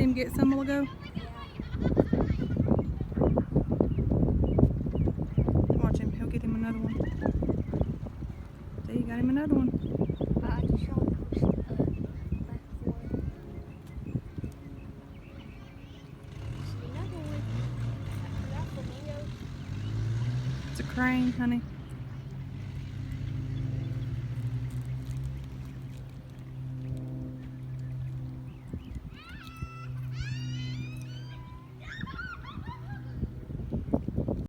him get some a while ago? Watch him. He'll get him another one. See, you got him another one. I just showed him back for it. See another one. That's a flamingo. It's a crane, honey.